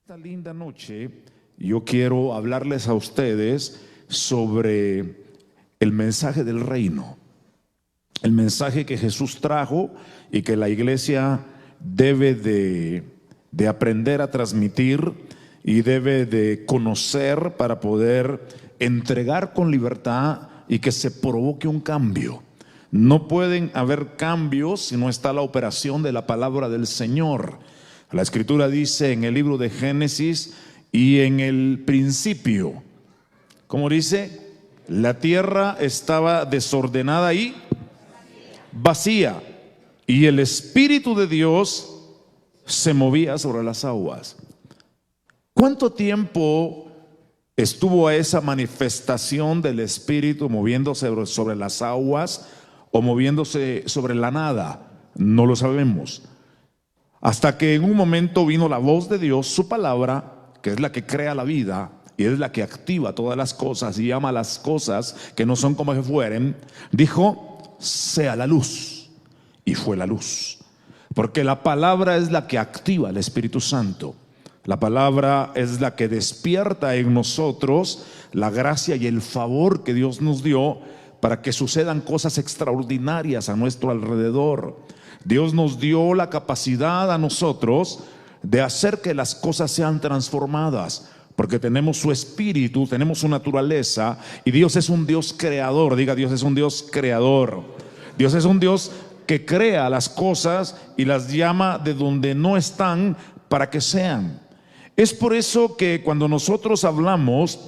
Esta linda noche yo quiero hablarles a ustedes sobre el mensaje del reino, el mensaje que Jesús trajo y que la iglesia debe de aprender a transmitir y debe de conocer para poder entregar con libertad y que se provoque un cambio. No pueden haber cambios si no está la operación de la palabra del Señor. La Escritura dice en el libro de Génesis: y en el principio, ¿cómo dice? La tierra estaba desordenada y vacía, y el Espíritu de Dios se movía sobre las aguas. ¿Cuánto tiempo estuvo esa manifestación del Espíritu moviéndose sobre las aguas o moviéndose sobre la nada? No lo sabemos. Hasta que en un momento vino la voz de Dios, su palabra, que es la que crea la vida y es la que activa todas las cosas y llama a las cosas que no son como que fueren. Dijo: sea la luz, y fue la luz. Porque la palabra es la que activa al Espíritu Santo. La palabra es la que despierta en nosotros la gracia y el favor que Dios nos dio para que sucedan cosas extraordinarias a nuestro alrededor. Dios nos dio la capacidad a nosotros de hacer que las cosas sean transformadas, porque tenemos su espíritu, tenemos su naturaleza, y Dios es un Dios creador. Diga: Dios es un Dios creador. Dios es un Dios que crea las cosas y las llama de donde no están para que sean. Es por eso que cuando nosotros hablamos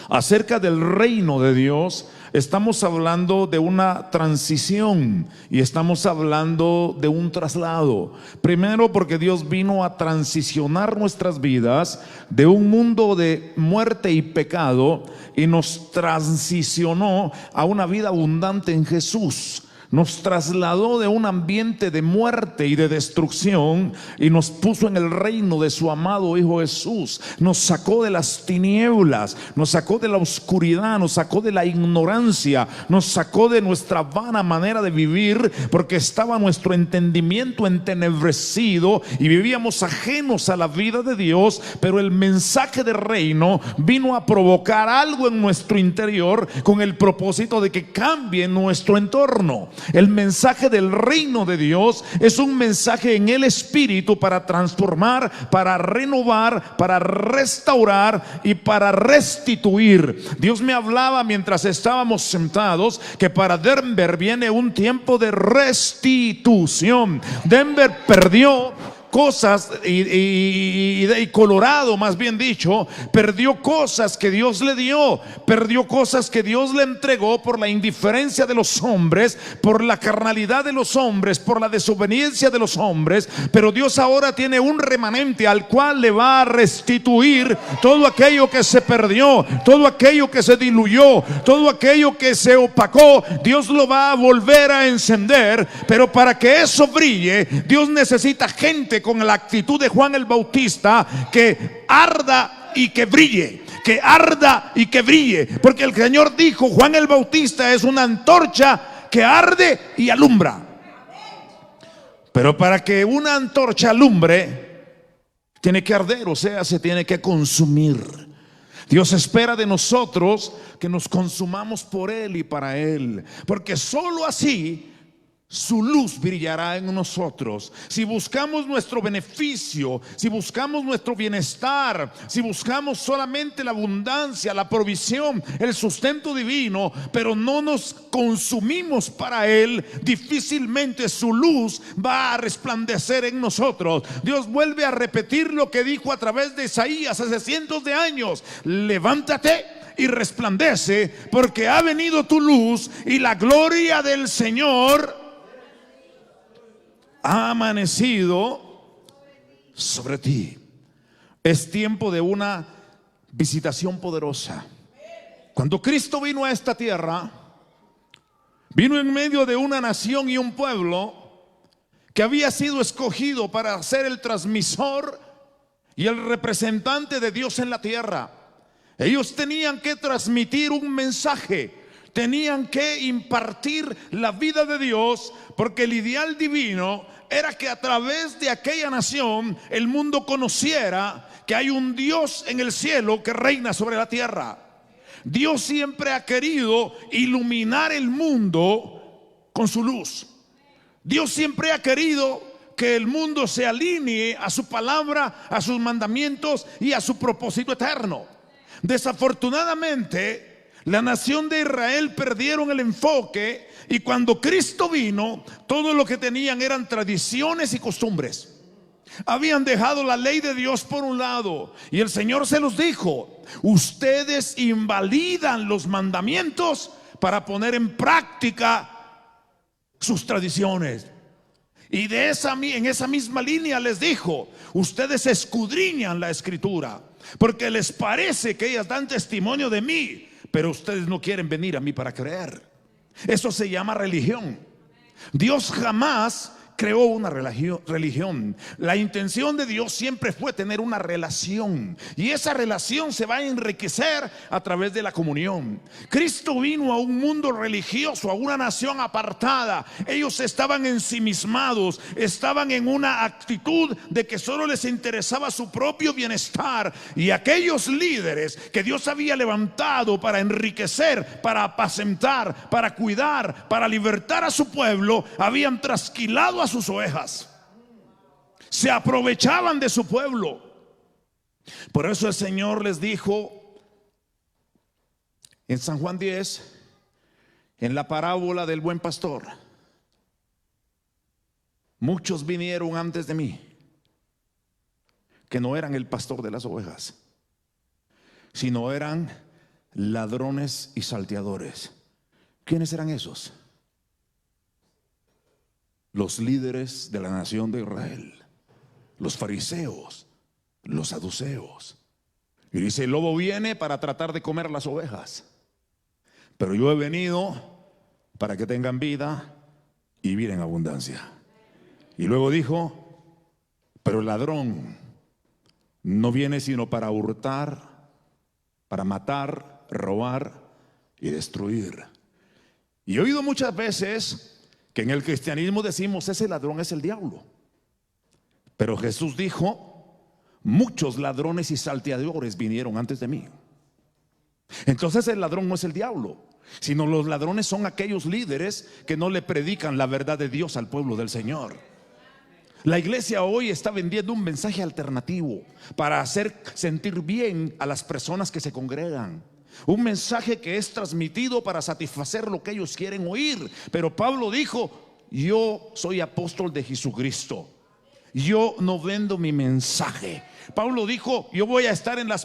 acerca del reino de Dios, estamos hablando de una transición y estamos hablando de un traslado. Primero, porque Dios vino a transicionar nuestras vidas de un mundo de muerte y pecado y nos transicionó a una vida abundante en Jesús. Nos trasladó de un ambiente de muerte y de destrucción y nos puso en el reino de su amado Hijo Jesús. Nos sacó de las tinieblas, nos sacó de la oscuridad, nos sacó de la ignorancia, nos sacó de nuestra vana manera de vivir, porque estaba nuestro entendimiento entenebrecido y vivíamos ajenos a la vida de Dios. Pero el mensaje del reino vino a provocar algo en nuestro interior con el propósito de que cambie nuestro entorno. El mensaje del reino de Dios es un mensaje en el Espíritu para transformar, para renovar, para restaurar y para restituir. Dios me hablaba mientras estábamos sentados que para Denver viene un tiempo de restitución. Denver perdió cosas y Colorado, más bien dicho, perdió cosas que Dios le dio, perdió cosas que Dios le entregó por la indiferencia de los hombres, por la carnalidad de los hombres, por la desobediencia de los hombres. Pero Dios ahora tiene un remanente al cual le va a restituir todo aquello que se perdió, todo aquello que se diluyó, todo aquello que se opacó. Dios lo va a volver a encender, pero para que eso brille, Dios necesita gente con la actitud de Juan el Bautista, que arda y que brille, que arda y que brille, porque el Señor dijo: Juan el Bautista es una antorcha que arde y alumbra. Pero para que una antorcha alumbre, tiene que arder, o sea, se tiene que consumir. Dios espera de nosotros que nos consumamos por Él y para Él, porque sólo así su luz brillará en nosotros. Si buscamos nuestro beneficio, si buscamos nuestro bienestar, si buscamos solamente la abundancia, la provisión, el sustento divino, pero no nos consumimos para Él, difícilmente su luz va a resplandecer en nosotros. Dios vuelve a repetir lo que dijo a través de Isaías hace cientos de años: levántate y resplandece, porque ha venido tu luz y la gloria del Señor ha amanecido sobre ti. Es tiempo de una visitación poderosa. Cuando Cristo vino a esta tierra, vino en medio de una nación y un pueblo que había sido escogido para ser el transmisor y el representante de Dios en la tierra. Ellos tenían que transmitir un mensaje, tenían que impartir la vida de Dios, porque el ideal divino era que a través de aquella nación el mundo conociera que hay un Dios en el cielo que reina sobre la tierra. Dios siempre ha querido iluminar el mundo con su luz. Dios siempre ha querido que el mundo se alinee a su palabra, a sus mandamientos y a su propósito eterno. Desafortunadamente, la nación de Israel perdieron el enfoque, y cuando Cristo vino, todo lo que tenían eran tradiciones y costumbres. Habían dejado la ley de Dios por un lado, y el Señor se los dijo: ustedes invalidan los mandamientos para poner en práctica sus tradiciones. Y en esa misma línea les dijo: ustedes escudriñan la escritura porque les parece que ellas dan testimonio de mí, pero ustedes no quieren venir a mí para creer. Eso se llama religión. Dios jamás creó una religión. La intención de Dios siempre fue tener una relación, y esa relación se va a enriquecer a través de la comunión. Cristo vino a un mundo religioso, a una nación apartada. Ellos estaban ensimismados, estaban en una actitud de que solo les interesaba su propio bienestar, y aquellos líderes que Dios había levantado para enriquecer, para apacentar, para cuidar, para libertar a su pueblo, habían trasquilado a sus ovejas. Se aprovechaban de su pueblo. Por eso el Señor les dijo en San Juan 10, en la parábola del buen pastor: muchos vinieron antes de mí, que no eran el pastor de las ovejas, sino eran ladrones y salteadores. ¿Quiénes eran esos? Los líderes de la nación de Israel, los fariseos, los saduceos. Y dice: el lobo viene para tratar de comer las ovejas, pero yo he venido para que tengan vida y vida en abundancia. Y luego dijo: pero el ladrón no viene sino para hurtar, para matar, robar y destruir. Y he oído muchas veces que en el cristianismo decimos: ese ladrón es el diablo. Pero Jesús dijo: muchos ladrones y salteadores vinieron antes de mí. Entonces el ladrón no es el diablo, sino los ladrones son aquellos líderes que no le predican la verdad de Dios al pueblo del Señor. La iglesia hoy está vendiendo un mensaje alternativo para hacer sentir bien a las personas que se congregan. Un mensaje que es transmitido para satisfacer lo que ellos quieren oír. Pero Pablo dijo: yo soy apóstol de Jesucristo, yo no vendo mi mensaje. Pablo dijo: yo voy a estar en la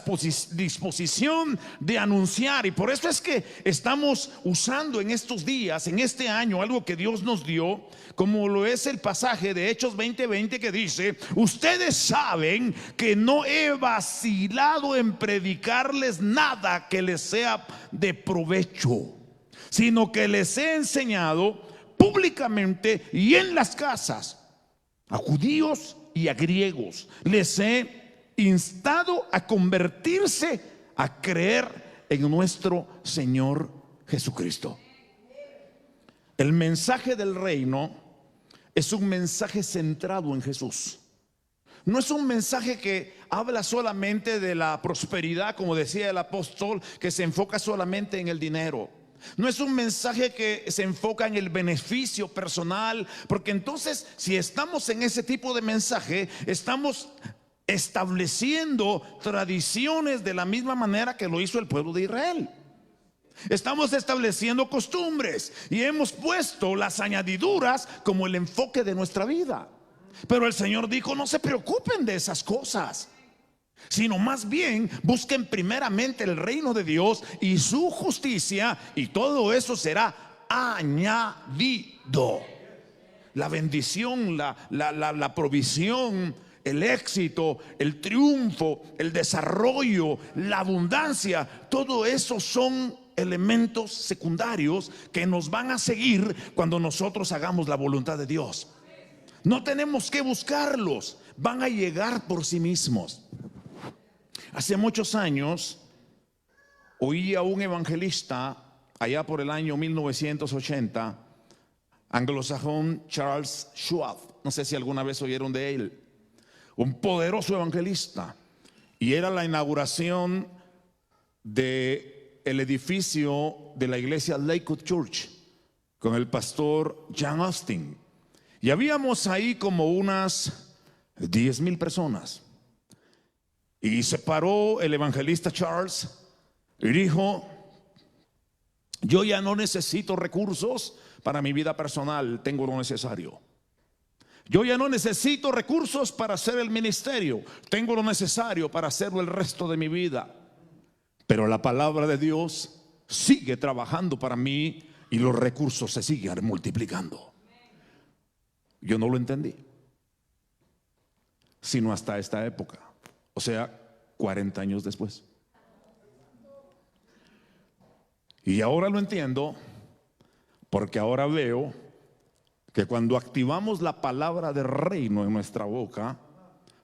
disposición de anunciar. Y por eso es que estamos usando en estos días, en este año, algo que Dios nos dio, como lo es el pasaje de Hechos 20:20, que dice: ustedes saben que no he vacilado en predicarles nada que les sea de provecho, sino que les he enseñado públicamente y en las casas, a judíos y a griegos. Les he instado a convertirse, a creer en nuestro Señor Jesucristo. El mensaje del reino es un mensaje centrado en Jesús. No es un mensaje que habla solamente de la prosperidad, como decía el apóstol, que se enfoca solamente en el dinero. No es un mensaje que se enfoca en el beneficio personal, porque entonces, si estamos en ese tipo de mensaje, estamos estableciendo tradiciones de la misma manera que lo hizo el pueblo de Israel. Estamos estableciendo costumbres y hemos puesto las añadiduras como el enfoque de nuestra vida. Pero el Señor dijo: no se preocupen de esas cosas, sino más bien busquen primeramente el reino de Dios y su justicia, y todo eso será añadido. La bendición, la provisión, el éxito, el triunfo, el desarrollo, la abundancia, todo eso son elementos secundarios que nos van a seguir cuando nosotros hagamos la voluntad de Dios. No tenemos que buscarlos, van a llegar por sí mismos. Hace muchos años oí a un evangelista, allá por el año 1980, anglosajón, Charles Schwab. no sé si alguna vez oyeron de él, un poderoso evangelista. Y era la inauguración del edificio de la iglesia Lakewood Church con el pastor John Austin. Y habíamos ahí como unas 10,000 personas. Y se paró el evangelista Charles y dijo: yo ya no necesito recursos para mi vida personal, tengo lo necesario. Yo ya no necesito recursos para hacer el ministerio, tengo lo necesario para hacerlo el resto de mi vida. Pero la palabra de Dios sigue trabajando para mí y los recursos se siguen multiplicando. Yo no lo entendí, sino hasta esta época, o sea, 40 años después. Y ahora lo entiendo, porque ahora veo que cuando activamos la palabra del reino en nuestra boca,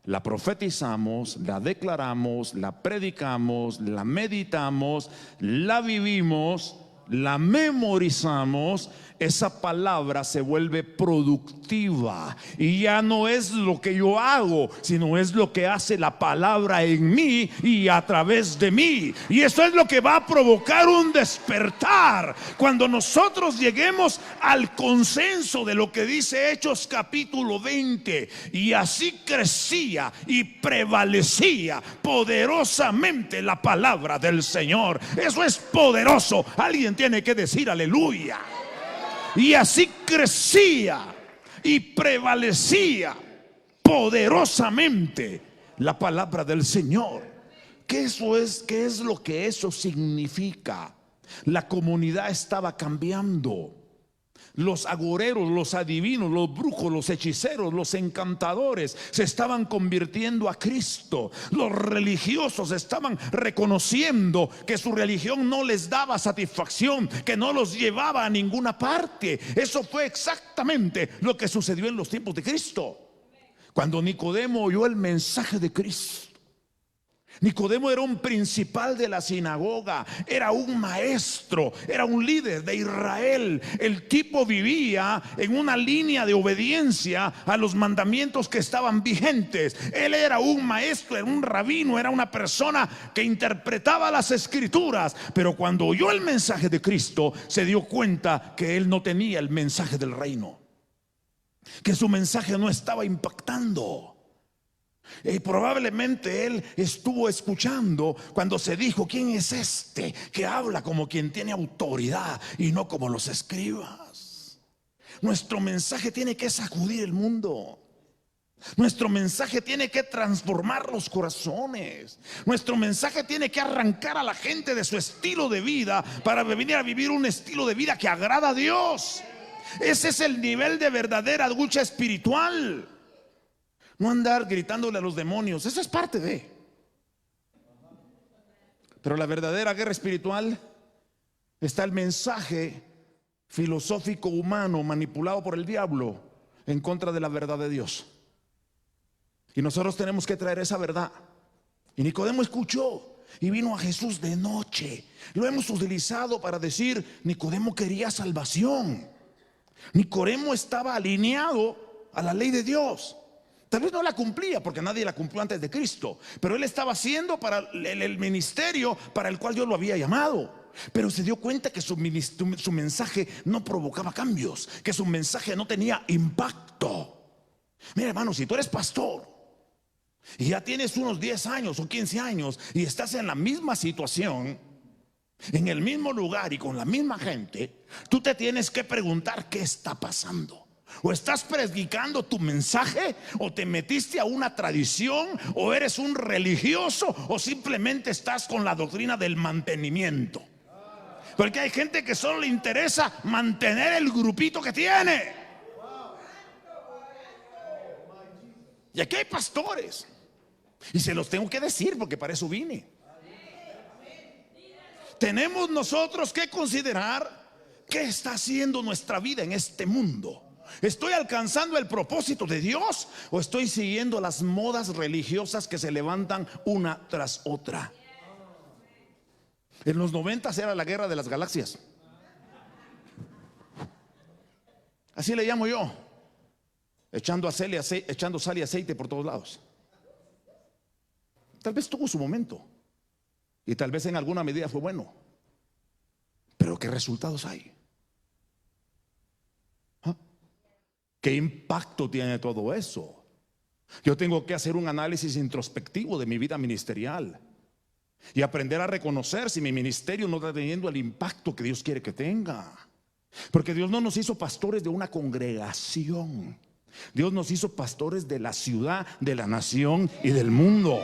la profetizamos, la declaramos, la predicamos, la meditamos, la vivimos, la memorizamos, esa palabra se vuelve productiva y ya no es lo que yo hago, sino es lo que hace la palabra en mí y a través de mí. Y eso es lo que va a provocar un despertar cuando nosotros lleguemos al consenso de lo que dice Hechos capítulo 20. Y así crecía y prevalecía poderosamente la palabra del Señor. Eso es poderoso. Alguien tiene que decir aleluya. Y así crecía y prevalecía poderosamente la palabra del Señor. ¿Qué es lo que eso significa? La comunidad estaba cambiando. Los agoreros, los adivinos, los brujos, los hechiceros, los encantadores se estaban convirtiendo a Cristo. Los religiosos estaban reconociendo que su religión no les daba satisfacción, que no los llevaba a ninguna parte. Eso fue exactamente lo que sucedió en los tiempos de Cristo. Cuando Nicodemo oyó el mensaje de Cristo. Nicodemo era un principal de la sinagoga, era un maestro, era un líder de Israel. El tipo vivía en una línea de obediencia a los mandamientos que estaban vigentes. Él era un maestro, era un rabino, era una persona que interpretaba las escrituras. Pero cuando oyó el mensaje de Cristo, se dio cuenta que él no tenía el mensaje del reino, que su mensaje no estaba impactando. Y probablemente él estuvo escuchando cuando se dijo: ¿quién es este que habla como quien tiene autoridad y no como los escribas? Nuestro mensaje tiene que sacudir el mundo. Nuestro mensaje tiene que transformar los corazones. Nuestro mensaje tiene que arrancar a la gente de su estilo de vida para venir a vivir un estilo de vida que agrada a Dios. Ese es el nivel de verdadera lucha espiritual. No andar gritándole a los demonios, eso es parte de. Pero la verdadera guerra espiritual está el mensaje filosófico humano manipulado por el diablo en contra de la verdad de Dios. Y nosotros tenemos que traer esa verdad. Y Nicodemo escuchó y vino a Jesús de noche. Lo hemos utilizado para decir: Nicodemo quería salvación. Nicodemo estaba alineado a la ley de Dios. Tal vez no la cumplía porque nadie la cumplió antes de Cristo, pero él estaba haciendo para el ministerio para el cual Dios lo había llamado. Pero se dio cuenta que su mensaje no provocaba cambios, que su mensaje no tenía impacto. Mira, hermano, si tú eres pastor y ya tienes unos 10 años o 15 años y estás en la misma situación, en el mismo lugar y con la misma gente, tú te tienes que preguntar: ¿qué está pasando? O estás predicando tu mensaje, o te metiste a una tradición, o eres un religioso, o simplemente estás con la doctrina del mantenimiento. Porque hay gente que solo le interesa mantener el grupito que tiene. Y aquí hay pastores, y se los tengo que decir porque para eso vine. Tenemos nosotros que considerar qué está haciendo nuestra vida en este mundo. ¿Estoy alcanzando el propósito de Dios o estoy siguiendo las modas religiosas que se levantan una tras otra? En los 90 era la guerra de las galaxias. Así le llamo yo. echando sal y aceite por todos lados. Tal vez tuvo su momento y tal vez en alguna medida fue bueno, pero ¿qué resultados hay? ¿Ah? ¿Qué impacto tiene todo eso? Yo tengo que hacer un análisis introspectivo de mi vida ministerial y aprender a reconocer si mi ministerio no está teniendo el impacto que Dios quiere que tenga. Porque Dios no nos hizo pastores de una congregación. Dios nos hizo pastores de la ciudad, de la nación y del mundo.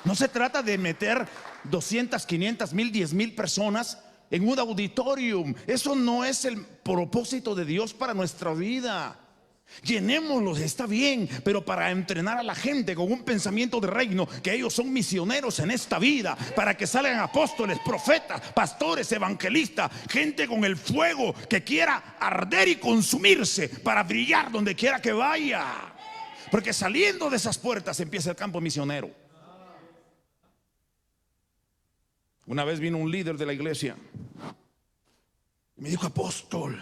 No se trata de meter 200, 500, 1000, 10,000 personas en un auditorium. Eso no es el propósito de Dios para nuestra vida. Llenémoslos, está bien, pero para entrenar a la gente con un pensamiento de reino, que ellos son misioneros en esta vida, para que salgan apóstoles, profetas, pastores, evangelistas, gente con el fuego que quiera arder y consumirse para brillar donde quiera que vaya. Porque saliendo de esas puertas empieza el campo misionero. Una vez vino un líder de la iglesia y me dijo: apóstol,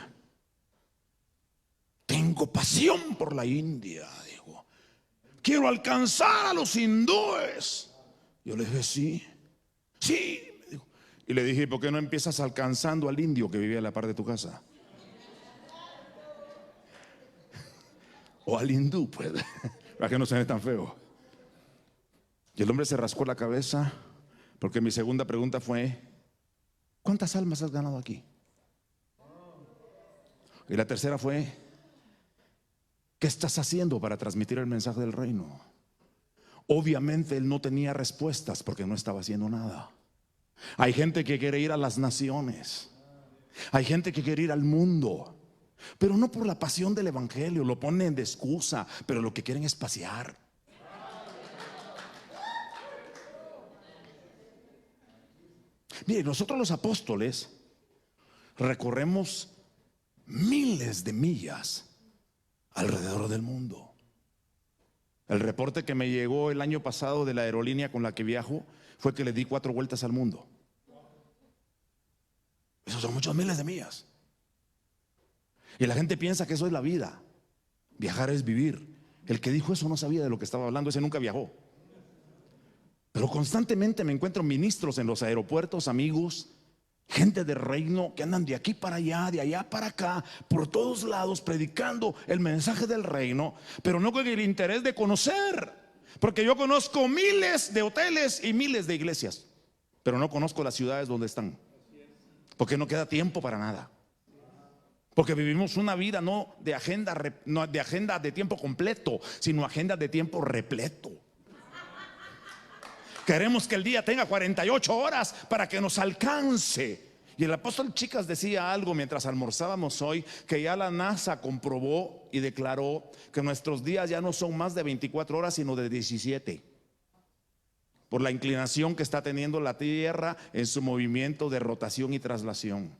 tengo pasión por la India. Digo, quiero alcanzar a los hindúes. Yo le dije: sí, me dijo. Y le dije: ¿por qué no empiezas alcanzando al indio que vivía a la par de tu casa? O al hindú, pues, para que no se ve tan feo. Y el hombre se rascó la cabeza, porque mi segunda pregunta fue: ¿cuántas almas has ganado aquí? Y la tercera fue: ¿qué estás haciendo para transmitir el mensaje del reino? Obviamente él no tenía respuestas porque no estaba haciendo nada. Hay gente que quiere ir a las naciones, hay gente que quiere ir al mundo, pero no por la pasión del evangelio. Lo ponen de excusa, pero lo que quieren es pasear. Mire, nosotros los apóstoles recorremos miles de millas alrededor del mundo. El reporte que me llegó el año pasado de la aerolínea con la que viajo fue que le di 4 vueltas al mundo. Esos son muchos miles de millas. Y la gente piensa que eso es la vida. Viajar es vivir. El que dijo eso no sabía de lo que estaba hablando. Ese nunca viajó. Pero constantemente me encuentro ministros en los aeropuertos, amigos, gente de reino que andan de aquí para allá, de allá para acá, por todos lados predicando el mensaje del reino, pero no con el interés de conocer. Porque yo conozco miles de hoteles y miles de iglesias, pero no conozco las ciudades donde están. Porque no queda tiempo para nada. Porque vivimos una vida no de agenda de tiempo completo, sino agenda de tiempo repleto. Queremos que el día tenga 48 horas para que nos alcance. Y el apóstol Chicas decía algo mientras almorzábamos hoy, que ya la NASA comprobó y declaró que nuestros días ya no son más de 24 horas, sino de 17. Por la inclinación que está teniendo la Tierra en su movimiento de rotación y traslación.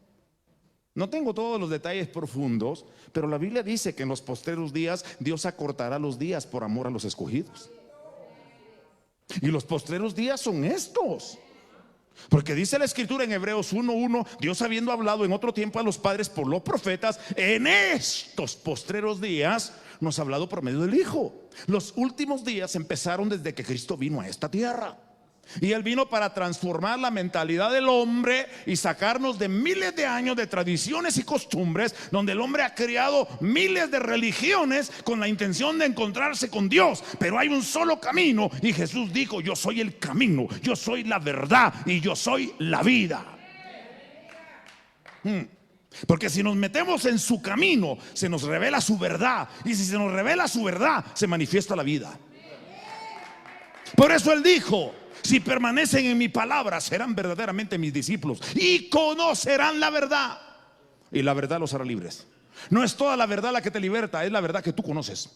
No tengo todos los detalles profundos, pero la Biblia dice que en los postreros días Dios acortará los días por amor a los escogidos. Y los postreros días son estos. Porque dice la escritura en Hebreos 1:1: Dios, habiendo hablado en otro tiempo a los padres por los profetas, en estos postreros días nos ha hablado por medio del Hijo. Los últimos días empezaron desde que Cristo vino a esta tierra. Y Él vino para transformar la mentalidad del hombre y sacarnos de miles de años de tradiciones y costumbres, donde el hombre ha creado miles de religiones con la intención de encontrarse con Dios. Pero hay un solo camino, y Jesús dijo: yo soy el camino, yo soy la verdad y yo soy la vida. Porque si nos metemos en su camino, se nos revela su verdad, y si se nos revela su verdad, se manifiesta la vida. Por eso Él dijo: si permanecen en mi palabra, serán verdaderamente mis discípulos y conocerán la verdad, y la verdad los hará libres. No es toda la verdad la que te liberta, es la verdad que tú conoces.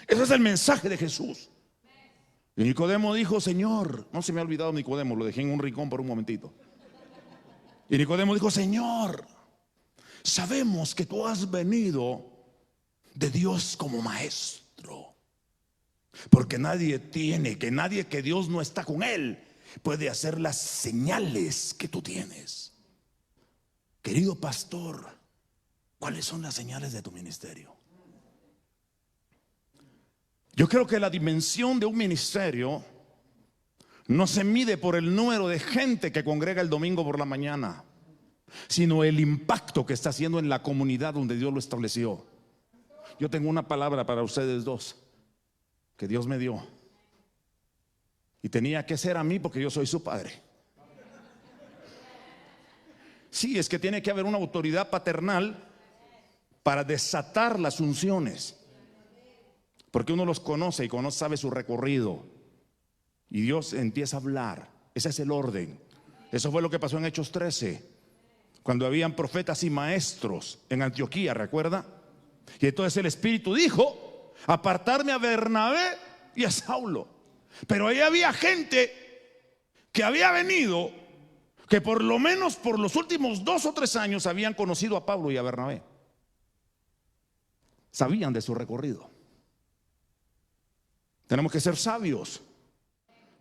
Ese es el mensaje de Jesús. Y Nicodemo dijo: Señor, no se me ha olvidado Nicodemo, lo dejé en un rincón por un momentito. Y Nicodemo dijo: Señor, sabemos que tú has venido de Dios como maestro. Porque nadie que Dios no está con él puede hacer las señales que tú tienes. Querido pastor, ¿Cuáles son las señales de tu ministerio? Yo creo que la dimensión de un ministerio no se mide por el número de gente que congrega el domingo por la mañana, sino el impacto que está haciendo en la comunidad donde Dios lo estableció. Yo tengo una palabra para ustedes dos que Dios me dio, y tenía que ser a mí porque yo soy su padre. Sí, es que tiene que haber una autoridad paternal para desatar las unciones, porque uno los conoce y sabe su recorrido, y Dios empieza a hablar. Ese es el orden. Eso fue lo que pasó en Hechos 13, cuando habían profetas y maestros en Antioquía, ¿recuerda? Y entonces el Espíritu dijo: apartarme a Bernabé y a Saulo. Pero ahí había gente que había venido, que por lo menos por los últimos 2 o 3 años habían conocido a Pablo y a Bernabé. Sabían de su recorrido. Tenemos que ser sabios,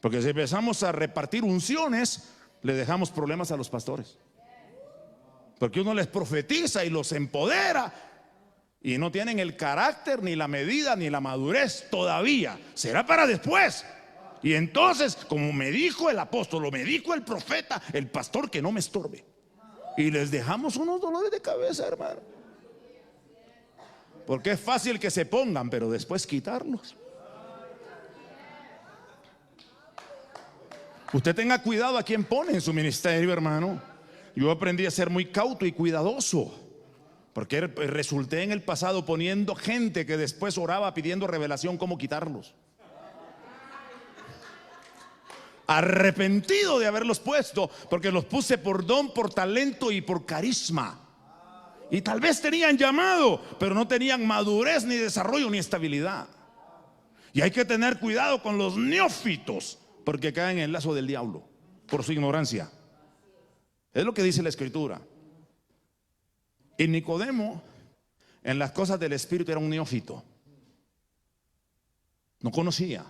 porque si empezamos a repartir unciones, le dejamos problemas a los pastores, porque uno les profetiza y los empodera y no tienen el carácter, ni la medida, ni la madurez todavía. Será para después. Y entonces, como me dijo el apóstol, o me dijo el profeta, el pastor, que no me estorbe, y les dejamos unos dolores de cabeza, hermano, porque es fácil que se pongan, pero después quitarlos. Usted tenga cuidado a quién pone en su ministerio, hermano. Yo aprendí a ser muy cauto y cuidadoso, porque resulté en el pasado poniendo gente que después oraba pidiendo revelación cómo quitarlos, arrepentido de haberlos puesto, porque los puse por don, por talento y por carisma. Y tal vez tenían llamado, pero no tenían madurez, ni desarrollo, ni estabilidad. Y hay que tener cuidado con los neófitos, porque caen en el lazo del diablo por su ignorancia. Es lo que dice la Escritura. Y Nicodemo, en las cosas del Espíritu, era un neófito, no conocía.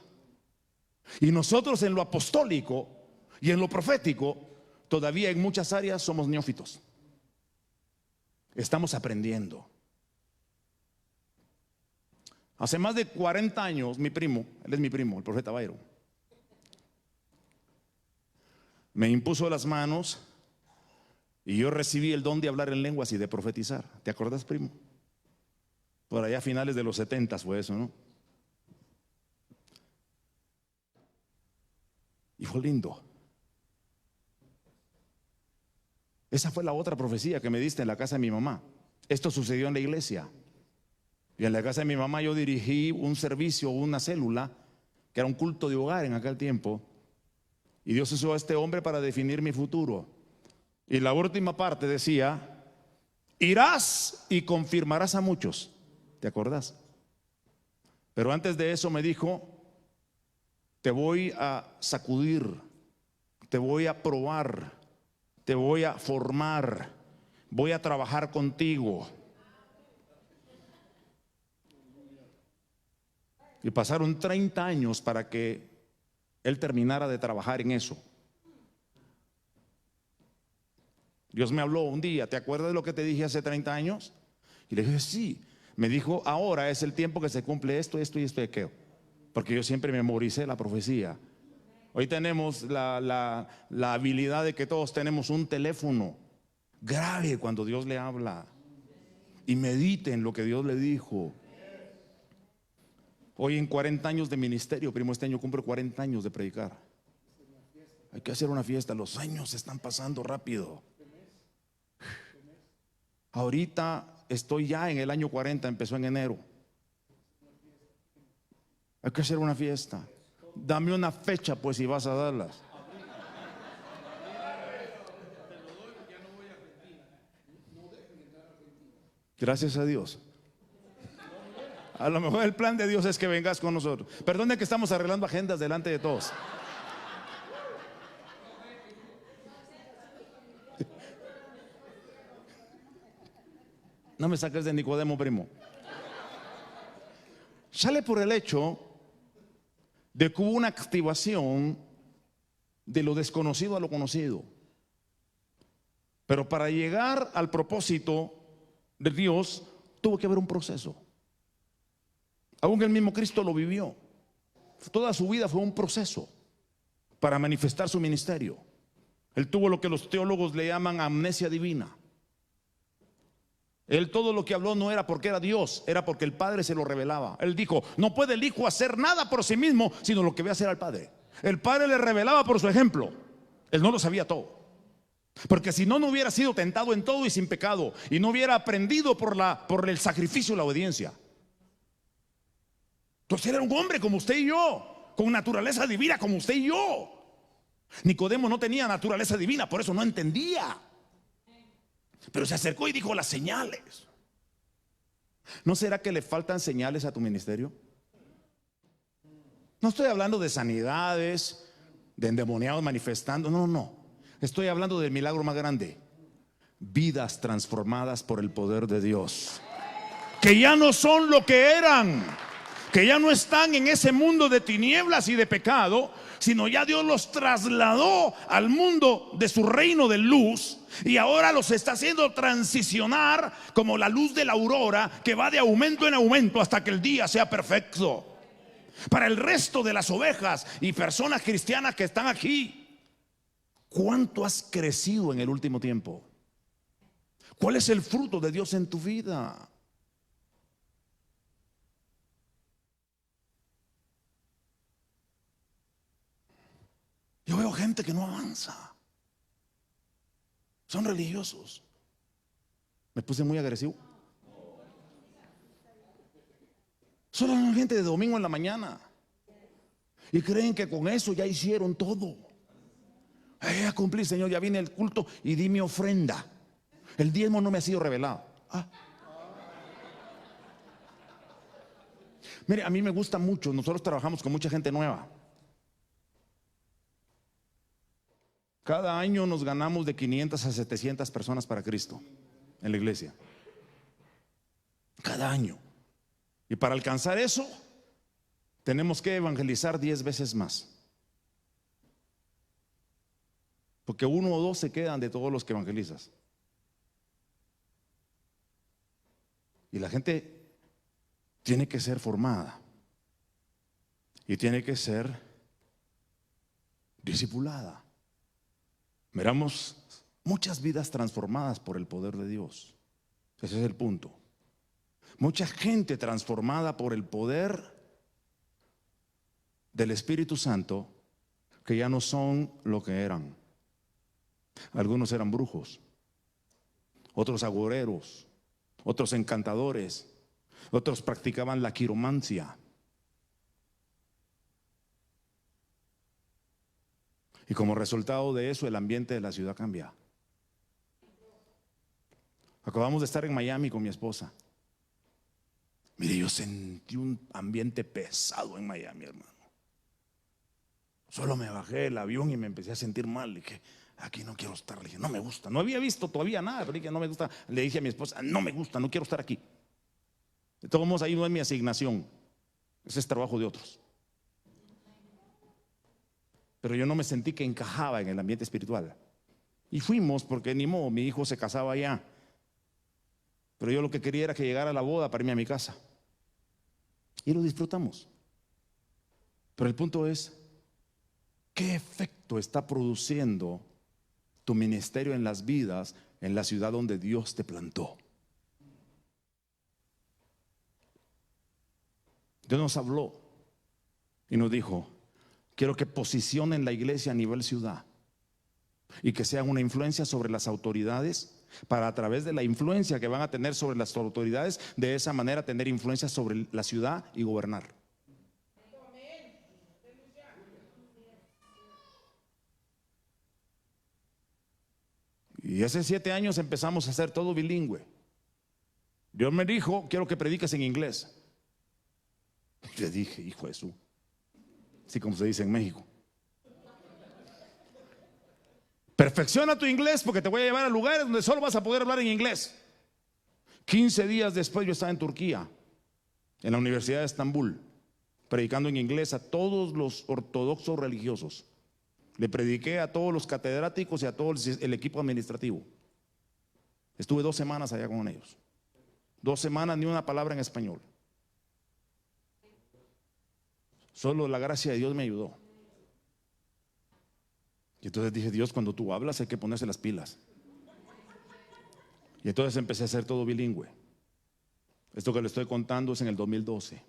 Y nosotros en lo apostólico y en lo profético, todavía en muchas áreas somos neófitos. Estamos aprendiendo. Hace más de 40 años, mi primo, él es mi primo, el profeta Byron, me impuso las manos y yo recibí el don de hablar en lenguas y de profetizar. ¿Te acuerdas, primo? Por allá a finales de los 70 fue eso, ¿no? Y fue lindo. Esa fue la otra profecía que me diste en la casa de mi mamá. Esto sucedió en la iglesia. Y en la casa de mi mamá yo dirigí un servicio, una célula, que era un culto de hogar en aquel tiempo. Y Dios usó a este hombre para definir mi futuro. Y la última parte decía: irás y confirmarás a muchos. ¿Te acordás? Pero antes de eso me dijo: te voy a sacudir, te voy a probar, te voy a formar, voy a trabajar contigo. Y pasaron 30 años para que él terminara de trabajar en eso. Dios me habló un día: ¿te acuerdas de lo que te dije hace 30 años? Y le dije: sí. Me dijo: ahora es el tiempo que se cumple esto, esto y esto y aquello. Porque yo siempre memoricé la profecía. Hoy tenemos la habilidad de que todos tenemos un teléfono. Grabe cuando Dios le habla y medite en lo que Dios le dijo. Hoy en 40 años de ministerio, primo, este año cumplo 40 años de predicar. Hay que hacer una fiesta. Los años están pasando rápido. Ahorita estoy ya en el año 40, empezó en enero. Hay que hacer una fiesta. Dame una fecha, pues, si vas a darlas. Gracias a Dios. A lo mejor el plan de Dios es que vengas con nosotros. Perdone que estamos arreglando agendas delante de todos. No me saques de Nicodemo, primo. Sale por el hecho de que hubo una activación de lo desconocido a lo conocido. Pero para llegar al propósito de Dios tuvo que haber un proceso. Aún el mismo Cristo lo vivió. Toda su vida fue un proceso para manifestar su ministerio. Él tuvo lo que los teólogos le llaman amnesia divina. Él todo lo que habló no era porque era Dios, era porque el Padre se lo revelaba. Él dijo, no puede el Hijo hacer nada por sí mismo, sino lo que ve hacer al Padre. El Padre le revelaba por su ejemplo. Él no lo sabía todo. Porque si no, no hubiera sido tentado en todo y sin pecado, y no hubiera aprendido por el sacrificio y la obediencia. Entonces él era un hombre como usted y yo, con naturaleza divina como usted y yo. Nicodemo no tenía naturaleza divina, por eso no entendía. Pero se acercó y dijo las señales. ¿No será que le faltan señales a tu ministerio? No estoy hablando de sanidades, de endemoniados manifestando, no. Estoy hablando del milagro más grande. Vidas transformadas por el poder de Dios, que ya no son lo que eran, que ya no están en ese mundo de tinieblas y de pecado, sino ya Dios los trasladó al mundo de su reino de luz, y ahora los está haciendo transicionar como la luz de la aurora, que va de aumento en aumento hasta que el día sea perfecto. Para el resto de las ovejas y personas cristianas que están aquí, ¿cuánto has crecido en el último tiempo? ¿Cuál es el fruto de Dios en tu vida? Yo veo gente que no avanza. Son religiosos. Me puse muy agresivo. Solo son gente de domingo en la mañana y creen que con eso ya hicieron todo. Ya cumplí, Señor, ya viene el culto y di mi ofrenda. El diezmo no me ha sido revelado. Mire, a mí me gusta mucho. Nosotros trabajamos con mucha gente nueva. Cada año nos ganamos de 500 a 700 personas para Cristo en la iglesia. Cada año. Y para alcanzar eso, tenemos que evangelizar 10 veces más. Porque 1 o 2 se quedan de todos los que evangelizas. Y la gente tiene que ser formada. Y tiene que ser discipulada. Miramos muchas vidas transformadas por el poder de Dios. Ese es el punto. Mucha gente transformada por el poder del Espíritu Santo, que ya no son lo que eran. Algunos eran brujos, otros agoreros, otros encantadores, otros practicaban la quiromancia. Y como resultado de eso, el ambiente de la ciudad cambia. Acabamos de estar en Miami con mi esposa. Mire, yo sentí un ambiente pesado en Miami, hermano. Solo me bajé del avión y me empecé a sentir mal. Dije, aquí no quiero estar. Le dije, no me gusta. No había visto todavía nada, pero dije, no me gusta. Le dije a mi esposa, no me gusta, no quiero estar aquí. De todos modos, ahí no es mi asignación. Ese es trabajo de otros. Pero yo no me sentí que encajaba en el ambiente espiritual. Y fuimos porque ni modo, mi hijo se casaba allá. Pero yo lo que quería era que llegara a la boda para irme a mi casa. Y lo disfrutamos. Pero el punto es, ¿qué efecto está produciendo tu ministerio en las vidas, en la ciudad donde Dios te plantó? Dios nos habló y nos dijo, quiero que posicionen la iglesia a nivel ciudad y que sean una influencia sobre las autoridades, para a través de la influencia que van a tener sobre las autoridades, de esa manera tener influencia sobre la ciudad y gobernar. Y hace 7 años empezamos a hacer todo bilingüe. Dios me dijo, quiero que prediques en inglés. Y le dije, hijo de su, así como se dice en México, perfecciona tu inglés porque te voy a llevar a lugares donde solo vas a poder hablar en inglés. 15 días después yo estaba en Turquía, en la Universidad de Estambul, predicando en inglés a todos los ortodoxos religiosos. Le prediqué a todos los catedráticos y a todo el equipo administrativo. Estuve 2 semanas allá con ellos. 2 semanas ni una palabra en español. Solo la gracia de Dios me ayudó. Y entonces dije, Dios, cuando tú hablas hay que ponerse las pilas. Y entonces empecé a hacer todo bilingüe. Esto que le estoy contando es en el 2012.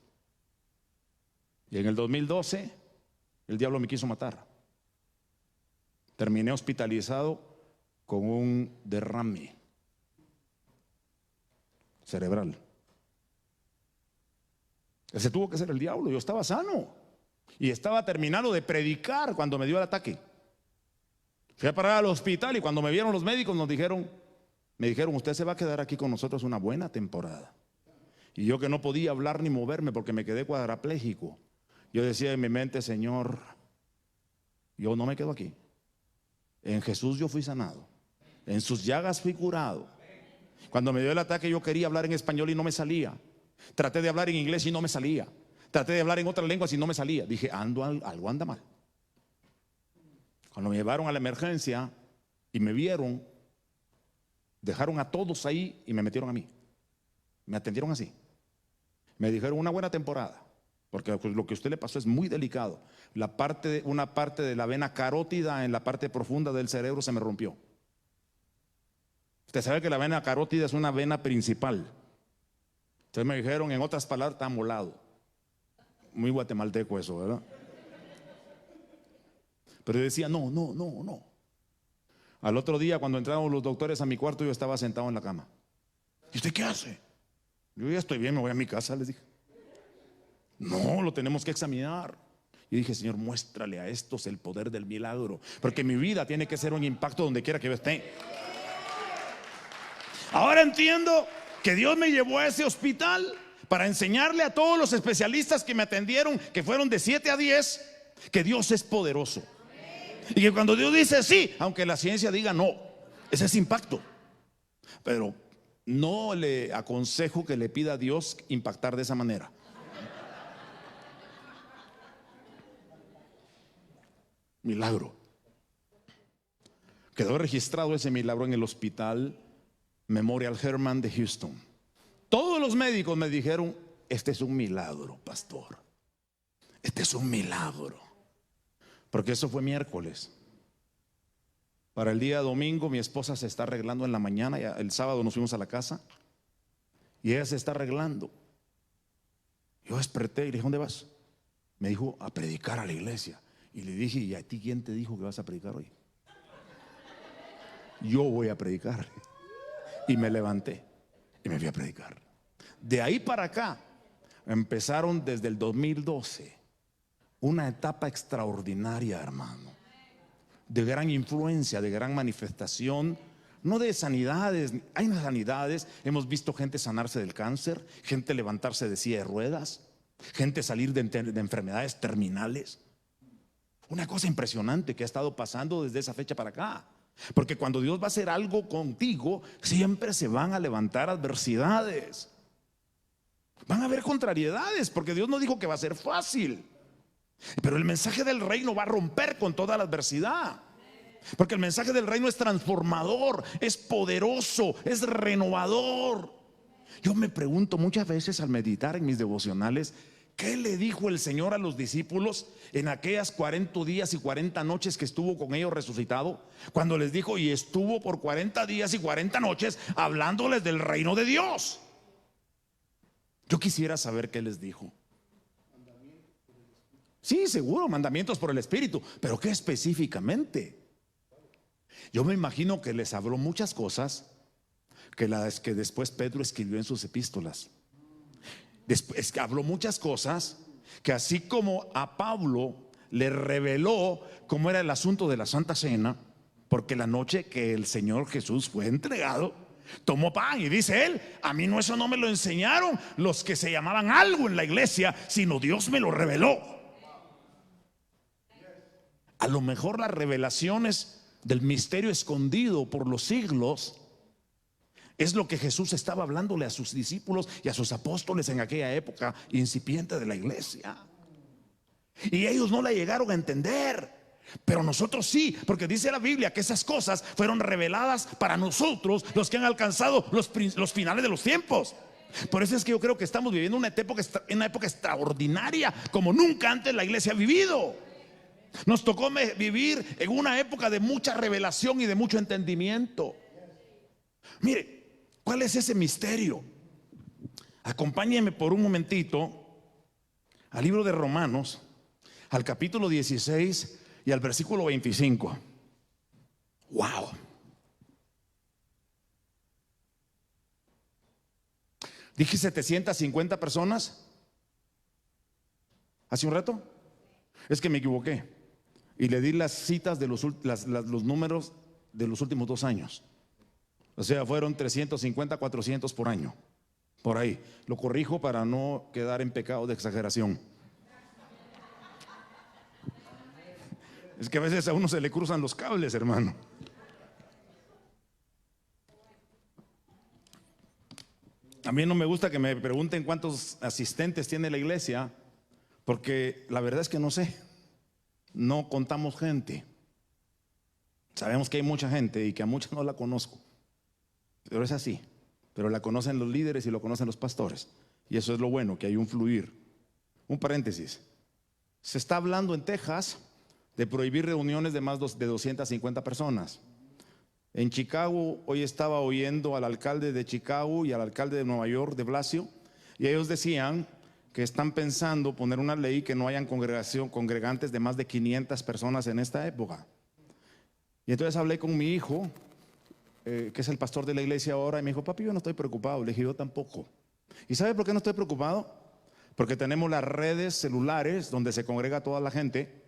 Y en el 2012 el diablo me quiso matar. Terminé hospitalizado con un derrame cerebral. Ese tuvo que ser el diablo. Yo estaba sano y estaba terminando de predicar cuando me dio el ataque. Fui a parar al hospital y cuando me vieron los médicos me dijeron, usted se va a quedar aquí con nosotros una buena temporada. Y yo, que no podía hablar ni moverme porque me quedé cuadrapléjico, yo decía en mi mente, Señor, yo no me quedo aquí. En Jesús yo fui sanado, en sus llagas fui curado. Cuando me dio el ataque yo quería hablar en español y no me salía. Traté de hablar en inglés y no me salía. Traté de hablar en otras lenguas y no me salía. Dije, algo anda mal. Cuando me llevaron a la emergencia y me vieron, dejaron a todos ahí y me metieron a mí. Me atendieron así. Me dijeron, una buena temporada, porque lo que a usted le pasó es muy delicado. Una parte de la vena carótida en la parte profunda del cerebro se me rompió. Usted sabe que la vena carótida es una vena principal. Entonces me dijeron, en otras palabras, está molado. Muy guatemalteco eso, ¿verdad? Pero yo decía, no. Al otro día, cuando entraron los doctores a mi cuarto, yo estaba sentado en la cama. ¿Y usted qué hace? Yo ya estoy bien, me voy a mi casa, les dije. No, lo tenemos que examinar. Y dije, Señor, muéstrale a estos el poder del milagro, porque mi vida tiene que ser un impacto donde quiera que yo esté. Ahora entiendo que Dios me llevó a ese hospital para enseñarle a todos los especialistas que me atendieron, que fueron de 7 a 10, que Dios es poderoso. Y que cuando Dios dice sí, aunque la ciencia diga no, ese es impacto. Pero no le aconsejo que le pida a Dios impactar de esa manera. Milagro. Quedó registrado ese milagro en el hospital Memorial Hermann de Houston. Todos los médicos me dijeron, este es un milagro, pastor. Este es un milagro. Porque eso fue miércoles. Para el día domingo mi esposa se está arreglando en la mañana. El sábado nos fuimos a la casa y ella se está arreglando. Yo desperté y le dije, ¿dónde vas? Me dijo, a predicar a la iglesia. Y le dije, ¿y a ti quién te dijo que vas a predicar hoy? Yo voy a predicar. Y me levanté y me fui a predicar. De ahí para acá empezaron desde el 2012 una etapa extraordinaria, hermano, de gran influencia, de gran manifestación. No de sanidades, hay sanidades. Hemos visto gente sanarse del cáncer, gente levantarse de silla de ruedas, gente salir de enfermedades terminales. Una cosa impresionante que ha estado pasando desde esa fecha para acá. Porque cuando Dios va a hacer algo contigo, siempre se van a levantar adversidades. Van a haber contrariedades, porque Dios no dijo que va a ser fácil. Pero el mensaje del reino va a romper con toda la adversidad. Porque el mensaje del reino es transformador, es poderoso, es renovador. Yo me pregunto muchas veces al meditar en mis devocionales, ¿qué le dijo el Señor a los discípulos en aquellas 40 días y 40 noches que estuvo con ellos resucitado? Cuando les dijo, y estuvo por 40 días y 40 noches hablándoles del reino de Dios. Yo quisiera saber qué les dijo. Sí, seguro, mandamientos por el Espíritu, pero ¿qué específicamente? Yo me imagino que les habló muchas cosas que las que después Pedro escribió en sus epístolas. Después habló muchas cosas que, así como a Pablo le reveló cómo era el asunto de la Santa Cena, porque la noche que el Señor Jesús fue entregado, tomó pan y dice él, a mí eso no me lo enseñaron los que se llamaban algo en la iglesia, sino Dios me lo reveló. A lo mejor las revelaciones del misterio escondido por los siglos es lo que Jesús estaba hablándole a sus discípulos y a sus apóstoles en aquella época incipiente de la iglesia. Y ellos no la llegaron a entender, pero nosotros sí, porque dice la Biblia que esas cosas fueron reveladas para nosotros, los que han alcanzado los finales de los tiempos. Por eso es que yo creo que estamos viviendo una época extraordinaria, como nunca antes la iglesia ha vivido. Nos tocó vivir en una época de mucha revelación y de mucho entendimiento. Mire, ¿cuál es ese misterio? Acompáñenme por un momentito al libro de Romanos, al capítulo 16 y al versículo 25. ¡Wow! Dije 750 personas hace un rato. Es que me equivoqué y le di las citas de los números de los últimos 2 años. O sea, fueron 350, 400 por año. Por ahí. Lo corrijo para no quedar en pecado de exageración. Es que a veces a uno se le cruzan los cables, hermano. A mí no me gusta que me pregunten cuántos asistentes tiene la iglesia, porque la verdad es que no sé. No contamos gente. Sabemos que hay mucha gente y que a muchas no la conozco, pero es así. Pero la conocen los líderes y lo conocen los pastores, y eso es lo bueno, que hay un fluir. Un paréntesis: se está hablando en Texas de prohibir reuniones de más de 250 personas. En Chicago, hoy estaba oyendo al alcalde de Chicago y al alcalde de Nueva York, de Blasio, y ellos decían que están pensando poner una ley que no hayan congregantes de más de 500 personas en esta época. Y entonces hablé con mi hijo, que es el pastor de la iglesia ahora, y me dijo: papi, yo no estoy preocupado. Le dije: yo tampoco. ¿Y sabe por qué no estoy preocupado? Porque tenemos las redes celulares donde se congrega toda la gente,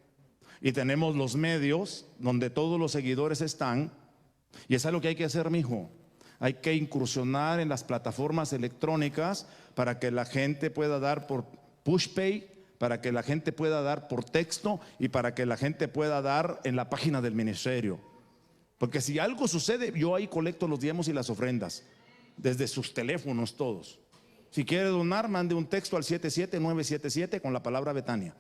y tenemos los medios donde todos los seguidores están. Y es algo que hay que hacer, mi hijo. Hay que incursionar en las plataformas electrónicas para que la gente pueda dar por push pay, para que la gente pueda dar por texto y para que la gente pueda dar en la página del ministerio. Porque si algo sucede, yo ahí colecto los diezmos y las ofrendas desde sus teléfonos todos. Si quiere donar, mande un texto al 77977 con la palabra Betania.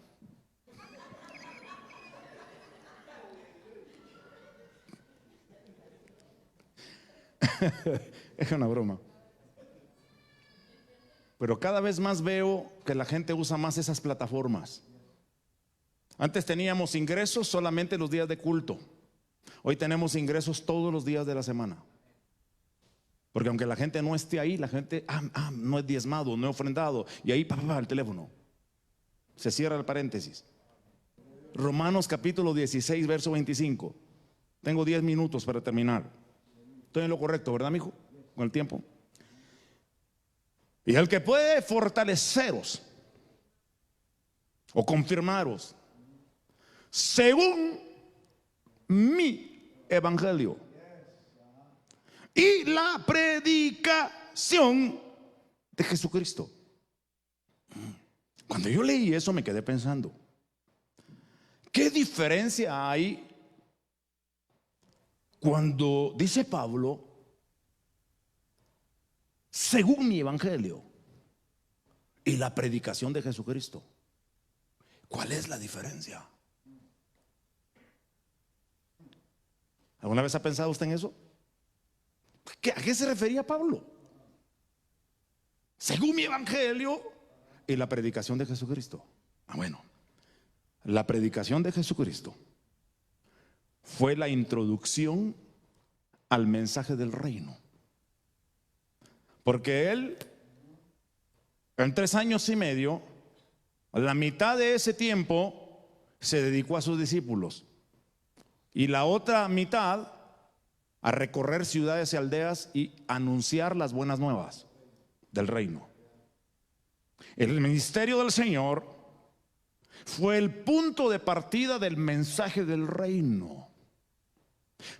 Es una broma. Pero cada vez más veo que la gente usa más esas plataformas. Antes teníamos ingresos solamente los días de culto. Hoy tenemos ingresos todos los días de la semana. Porque aunque la gente no esté ahí, la gente no es diezmado, no es ofrendado, y ahí el teléfono. Se cierra el paréntesis. Romanos capítulo 16, verso 25. Tengo 10 minutos para terminar. Estoy en lo correcto, ¿verdad, mijo? Con el tiempo. Y el que puede fortaleceros o confirmaros según mi evangelio y la predicación de Jesucristo. Cuando yo leí eso me quedé pensando: ¿qué diferencia hay cuando dice Pablo según mi evangelio y la predicación de Jesucristo? ¿Cuál es la diferencia? ¿Alguna vez ha pensado usted en eso? ¿A qué se refería Pablo? Según mi evangelio y la predicación de Jesucristo. Bueno, la predicación de Jesucristo fue la introducción al mensaje del reino. Porque él, en 3 años y medio, la mitad de ese tiempo se dedicó a sus discípulos, y la otra mitad a recorrer ciudades y aldeas y anunciar las buenas nuevas del reino. El ministerio del Señor fue el punto de partida del mensaje del reino.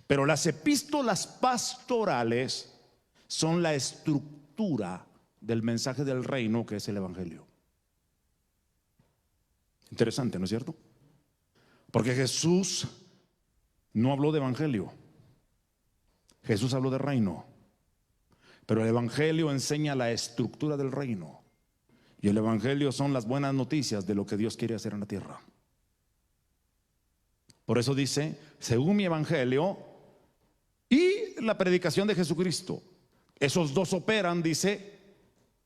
Pero las epístolas pastorales son la estructura del mensaje del reino, que es el evangelio. Interesante, ¿no es cierto? Porque Jesús no habló de evangelio, Jesús habló de reino. Pero el evangelio enseña la estructura del reino, y el evangelio son las buenas noticias de lo que Dios quiere hacer en la tierra. Por eso dice, según mi evangelio y la predicación de Jesucristo. Esos dos operan, dice,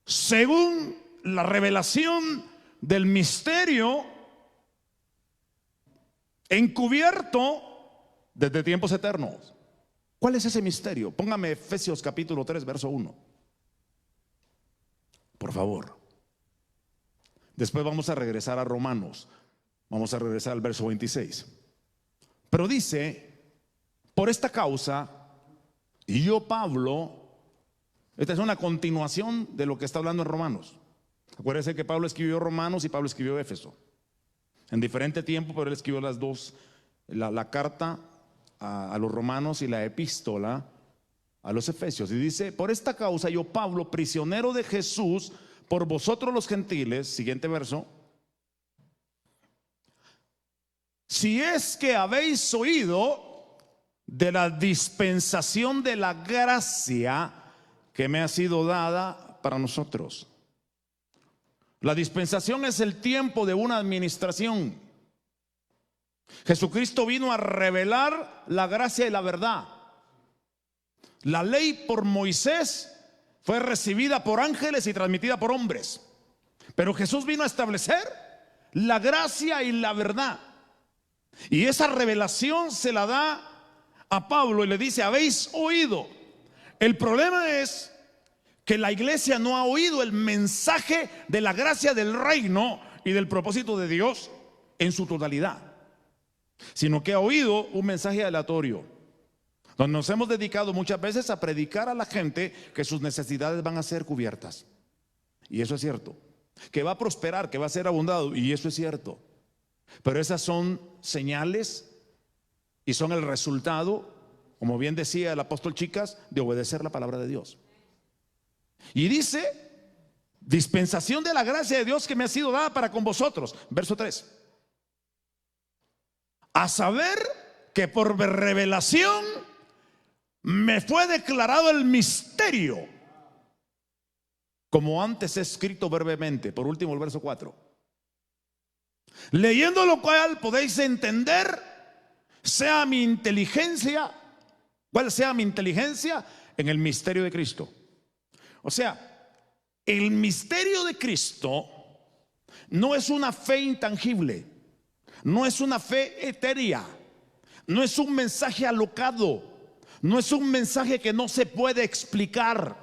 según la revelación del misterio encubierto desde tiempos eternos. ¿Cuál es ese misterio? Póngame Efesios capítulo 3, verso 1. Por favor. Después vamos a regresar a Romanos. Vamos a regresar al verso 26. Pero dice, por esta causa, y yo, Pablo, esta es una continuación de lo que está hablando en Romanos. Acuérdense que Pablo escribió Romanos y Pablo escribió Éfeso. En diferente tiempo, pero él escribió las dos, la carta a los romanos y la epístola a los efesios. Y dice, por esta causa yo, Pablo, prisionero de Jesús, por vosotros los gentiles, siguiente verso, si es que habéis oído de la dispensación de la gracia que me ha sido dada para nosotros. La dispensación es el tiempo de una administración. Jesucristo vino a revelar la gracia y la verdad. La ley por Moisés fue recibida por ángeles y transmitida por hombres, pero Jesús vino a establecer la gracia y la verdad. Y esa revelación se la da a Pablo y le dice, habéis oído. El problema es que la iglesia no ha oído el mensaje de la gracia del reino y del propósito de Dios en su totalidad, sino que ha oído un mensaje aleatorio, donde nos hemos dedicado muchas veces a predicar a la gente que sus necesidades van a ser cubiertas. Y eso es cierto. Que va a prosperar, que va a ser abundado, y eso es cierto. Pero esas son señales y son el resultado, como bien decía el apóstol Chicas, de obedecer la palabra de Dios. Y dice, dispensación de la gracia de Dios que me ha sido dada para con vosotros. Verso 3. A saber que por revelación me fue declarado el misterio, como antes he escrito brevemente. Por último, el verso 4. Leyendo lo cual podéis entender, sea mi inteligencia, cuál sea mi inteligencia en el misterio de Cristo. O sea, el misterio de Cristo no es una fe intangible, no es una fe etérea, no es un mensaje alocado, no es un mensaje que no se puede explicar,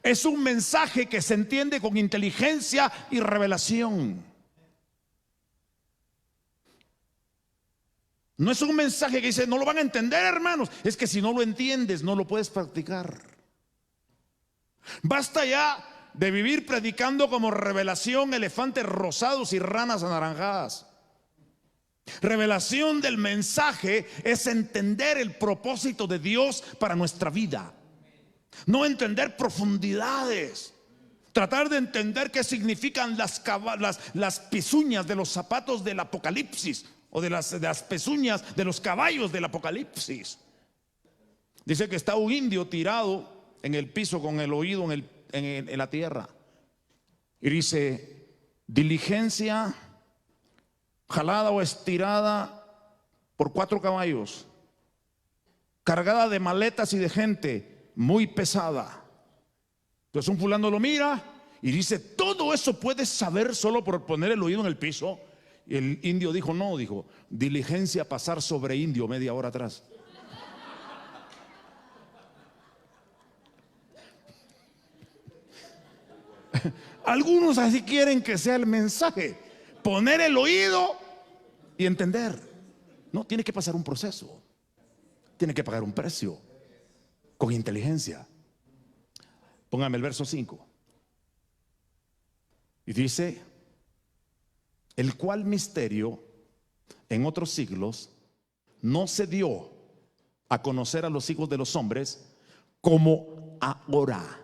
es un mensaje que se entiende con inteligencia y revelación. No es un mensaje que dice, no lo van a entender, hermanos. Es que si no lo entiendes, no lo puedes practicar. Basta ya de vivir predicando como revelación elefantes rosados y ranas anaranjadas. Revelación del mensaje es entender el propósito de Dios para nuestra vida. No entender profundidades. Tratar de entender qué significan las pezuñas de los zapatos del Apocalipsis, o de las pezuñas de los caballos del Apocalipsis. Dice que está un indio tirado en el piso con el oído en la tierra. Y dice, diligencia jalada o estirada por 4 caballos, cargada de maletas y de gente muy pesada. Entonces un fulano lo mira y dice, todo eso puedes saber solo por poner el oído en el piso. Y el indio dijo, no, dijo, diligencia pasar sobre indio media hora atrás. Algunos así quieren que sea el mensaje, poner el oído y entender. No, tiene que pasar un proceso, tiene que pagar un precio, con inteligencia. Póngame el verso 5. Y dice, el cual misterio en otros siglos no se dio a conocer a los hijos de los hombres como ahora.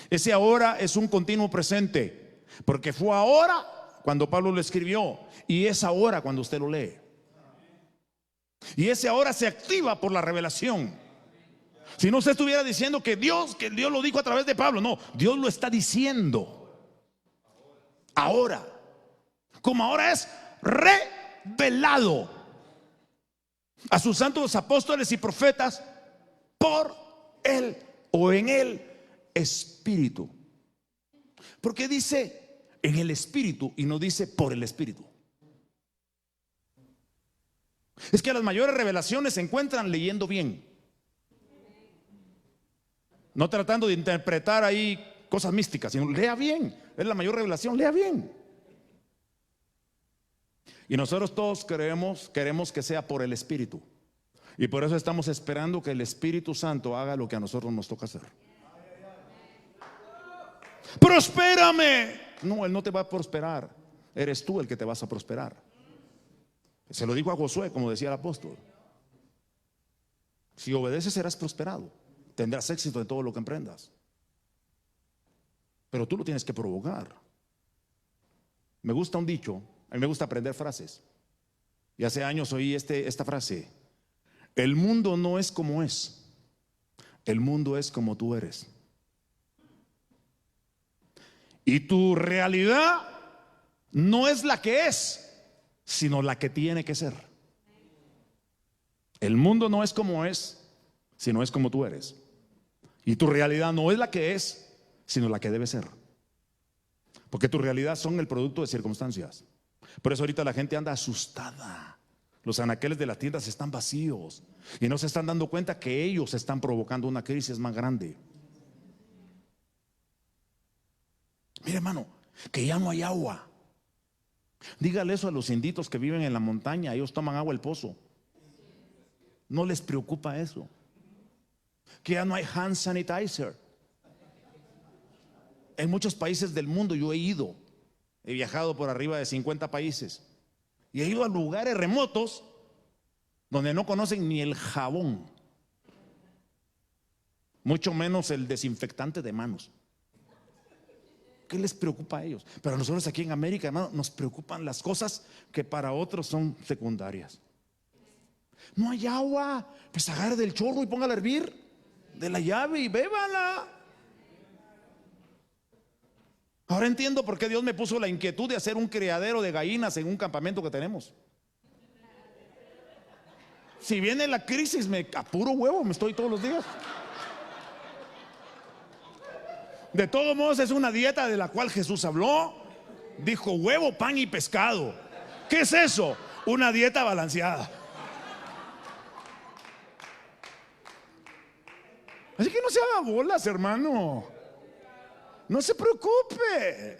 Ese ahora es un continuo presente, porque fue ahora cuando Pablo lo escribió y es ahora cuando usted lo lee. Y ese ahora se activa por la revelación. Si no, usted estuviera diciendo que Dios lo dijo a través de Pablo. No, Dios lo está diciendo ahora. Como ahora es revelado a sus santos apóstoles y profetas por él o en el Espíritu. ¿Por qué dice en el Espíritu y no dice por el Espíritu? Es que las mayores revelaciones se encuentran leyendo bien, no tratando de interpretar ahí cosas místicas, sino lea bien. Es la mayor revelación, lea bien. Y nosotros todos queremos que sea por el Espíritu. Y por eso estamos esperando que el Espíritu Santo haga lo que a nosotros nos toca hacer. ¡Prospérame! No, Él no te va a prosperar. Eres tú el que te vas a prosperar. Se lo dijo a Josué, como decía el apóstol. Si obedeces serás prosperado. Tendrás éxito en todo lo que emprendas. Pero tú lo tienes que provocar. Me gusta un dicho. A mí me gusta aprender frases. Y hace años oí esta frase: el mundo no es como es, el mundo es como tú eres. Y tu realidad no es la que es, sino la que tiene que ser. El mundo no es como es, sino es como tú eres. Y tu realidad no es la que es, sino la que debe ser. Porque tu realidad son el producto de circunstancias. Por eso ahorita la gente anda asustada. Los anaqueles de las tiendas están vacíos y no se están dando cuenta que ellos están provocando una crisis más grande. Mire, hermano, que ya no hay agua. Dígale eso a los inditos que viven en la montaña. Ellos toman agua del pozo. No les preocupa eso. Que ya no hay hand sanitizer. En muchos países del mundo yo he ido. He viajado por arriba de 50 países y he ido a lugares remotos donde no conocen ni el jabón, mucho menos el desinfectante de manos. ¿Qué les preocupa a ellos? Pero a nosotros aquí en América, hermano, nos preocupan las cosas que para otros son secundarias. No hay agua, pues agarre del chorro y póngala a hervir de la llave y bébala. Ahora entiendo por qué Dios me puso la inquietud de hacer un criadero de gallinas en un campamento que tenemos. Si viene la crisis, a puro huevo me estoy todos los días. De todos modos es una dieta de la cual Jesús habló. Dijo huevo, pan y pescado. ¿Qué es eso? Una dieta balanceada. Así que no se haga bolas, hermano. No se preocupe.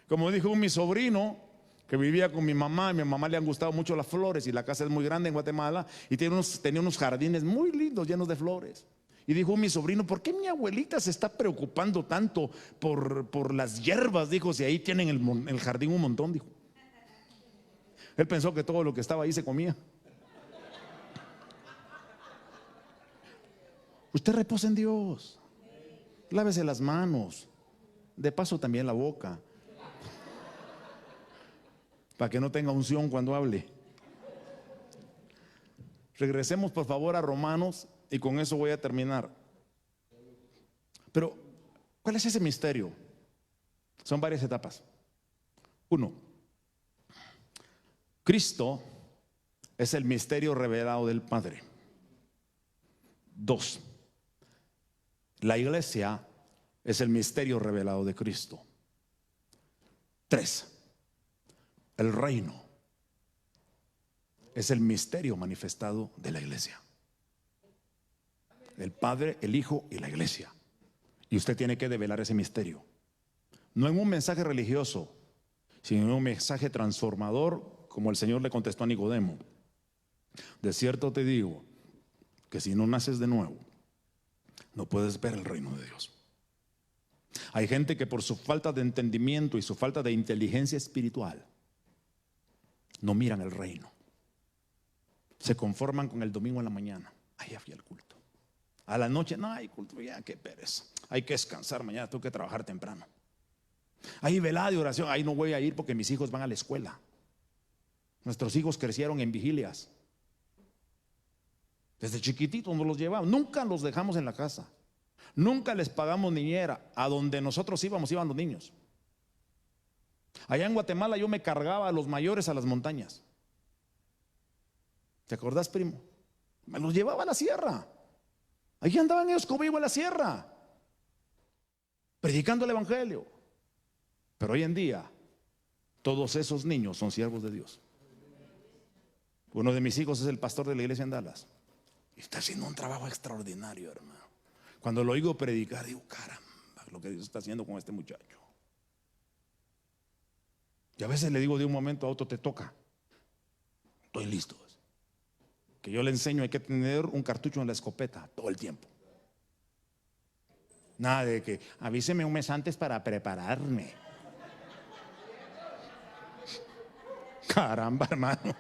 Como dijo mi sobrino que vivía con mi mamá, y mi mamá le han gustado mucho las flores y la casa es muy grande en Guatemala y tenía unos jardines muy lindos llenos de flores. Y dijo mi sobrino: ¿por qué mi abuelita se está preocupando tanto por las hierbas? Dijo, si ahí tienen el jardín un montón, dijo. Él pensó que todo lo que estaba ahí se comía. Usted reposa en Dios. Lávese las manos, de paso también la boca, para que no tenga unción cuando hable. Regresemos por favor a Romanos y con eso voy a terminar. Pero, ¿cuál es ese misterio? Son varias etapas. 1. Cristo es el misterio revelado del Padre. 2. La iglesia es el misterio revelado de Cristo. 3. El reino es el misterio manifestado de la iglesia. El Padre, el Hijo y la iglesia. Y usted tiene que develar ese misterio. No en un mensaje religioso, sino en un mensaje transformador, como el Señor le contestó a Nicodemo. De cierto te digo que si no naces de nuevo, no puedes ver el reino de Dios. Hay gente que por su falta de entendimiento y su falta de inteligencia espiritual no miran el reino. Se conforman con el domingo en la mañana. Ay, ya fui al culto. A la noche, no hay culto, ya qué pereza. Hay que descansar, mañana tengo que trabajar temprano. Hay velada de oración, ahí no voy a ir porque mis hijos van a la escuela. Nuestros hijos crecieron en vigilias. Desde chiquititos nos los llevamos, nunca los dejamos en la casa. Nunca les pagamos niñera. A donde nosotros íbamos, iban los niños. Allá en Guatemala yo me cargaba a los mayores a las montañas. ¿Te acordás, primo? Me los llevaba a la sierra. Allí andaban ellos conmigo en la sierra. predicando el evangelio. Pero hoy en día, todos esos niños son siervos de Dios. Uno de mis hijos es el pastor de la iglesia en Dallas. Y está haciendo un trabajo extraordinario, hermano. Cuando lo oigo predicar, digo, caramba, lo que Dios está haciendo con este muchacho. Y a veces le digo de un momento a otro, te toca. Estoy listo. Que yo le enseño, hay que tener un cartucho en la escopeta todo el tiempo. Nada de que avíseme un mes antes para prepararme. Caramba, hermano.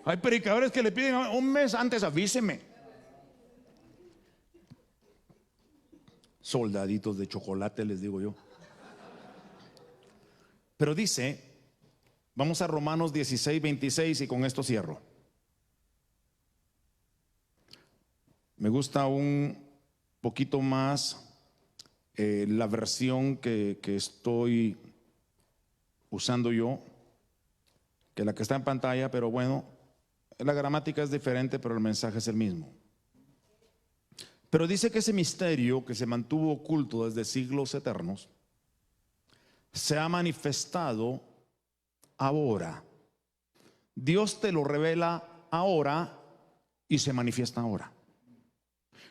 Hay predicadores que le piden un mes antes, avíseme. Soldaditos de chocolate, les digo yo. Pero dice, vamos a Romanos 16, 26 y con esto cierro. Me gusta un poquito más la versión que estoy usando yo que la que está en pantalla, pero bueno, la gramática es diferente, pero el mensaje es el mismo. Pero dice que ese misterio que se mantuvo oculto desde siglos eternos se ha manifestado ahora. Dios te lo revela ahora y se manifiesta ahora.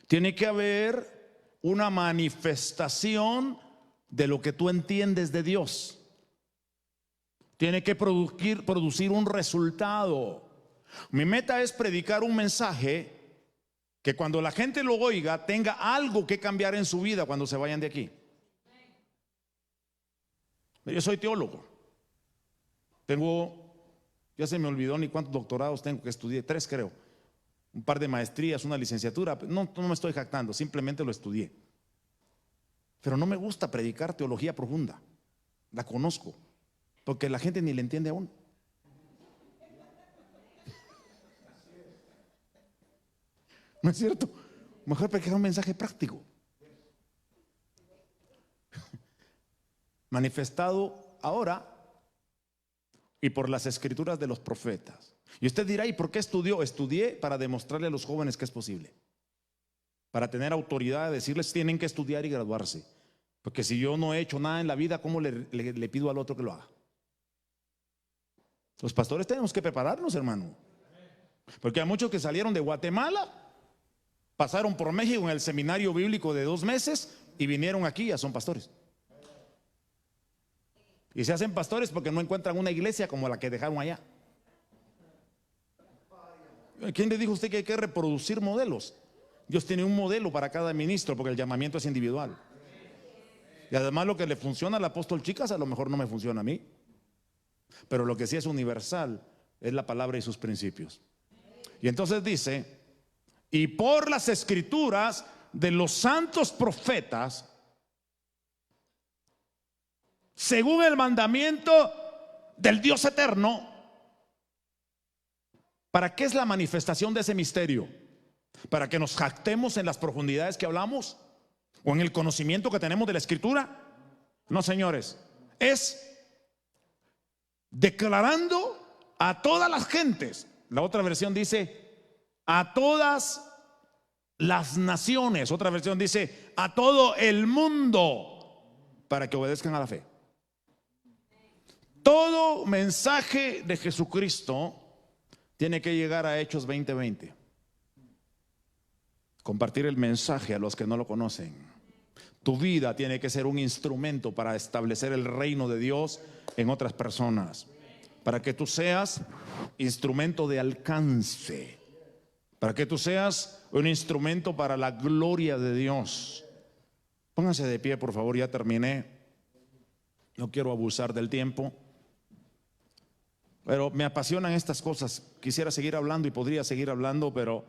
Tiene que haber una manifestación de lo que tú entiendes de Dios. Tiene que producir un resultado. Mi meta es predicar un mensaje que cuando la gente lo oiga tenga algo que cambiar en su vida cuando se vayan de aquí. Yo soy teólogo. Ya se me olvidó ni cuántos doctorados tengo, que estudié, 3 creo. Un par de maestrías, una licenciatura. No me estoy jactando, simplemente lo estudié. Pero no me gusta predicar teología profunda. La conozco, porque la gente ni le entiende aún. ¿No es cierto? Mejor predicar un mensaje práctico. Manifestado ahora y por las escrituras de los profetas. Y usted dirá, ¿y por qué estudió? Estudié para demostrarle a los jóvenes que es posible. Para tener autoridad, decirles tienen que estudiar y graduarse. Porque si yo no he hecho nada en la vida, ¿cómo le pido al otro que lo haga? Los pastores tenemos que prepararnos, hermano. Porque hay muchos que salieron de Guatemala, pasaron por México en el seminario bíblico de 2 meses y vinieron aquí, ya son pastores. Y se hacen pastores porque no encuentran una iglesia como la que dejaron allá. ¿Quién le dijo a usted que hay que reproducir modelos? Dios tiene un modelo para cada ministro porque el llamamiento es individual. Y además lo que le funciona al apóstol Chicas a lo mejor no me funciona a mí. Pero lo que sí es universal es la palabra y sus principios. Y entonces dice, y por las escrituras de los santos profetas, según el mandamiento del Dios eterno. ¿Para qué es la manifestación de ese misterio? ¿Para que nos jactemos en las profundidades que hablamos? ¿O en el conocimiento que tenemos de la escritura? No, señores, es declarando a todas las gentes. La otra versión dice a todas las naciones. Otra versión dice a todo el mundo, para que obedezcan a la fe. Todo mensaje de Jesucristo tiene que llegar a Hechos 20:20. Compartir el mensaje a los que no lo conocen. Tu vida tiene que ser un instrumento para establecer el reino de Dios en otras personas. Para que tú seas instrumento de alcance. Para que tú seas un instrumento para la gloria de Dios. Pónganse de pie, por favor, ya terminé. No quiero abusar del tiempo. Pero me apasionan estas cosas. Quisiera seguir hablando y podría seguir hablando, pero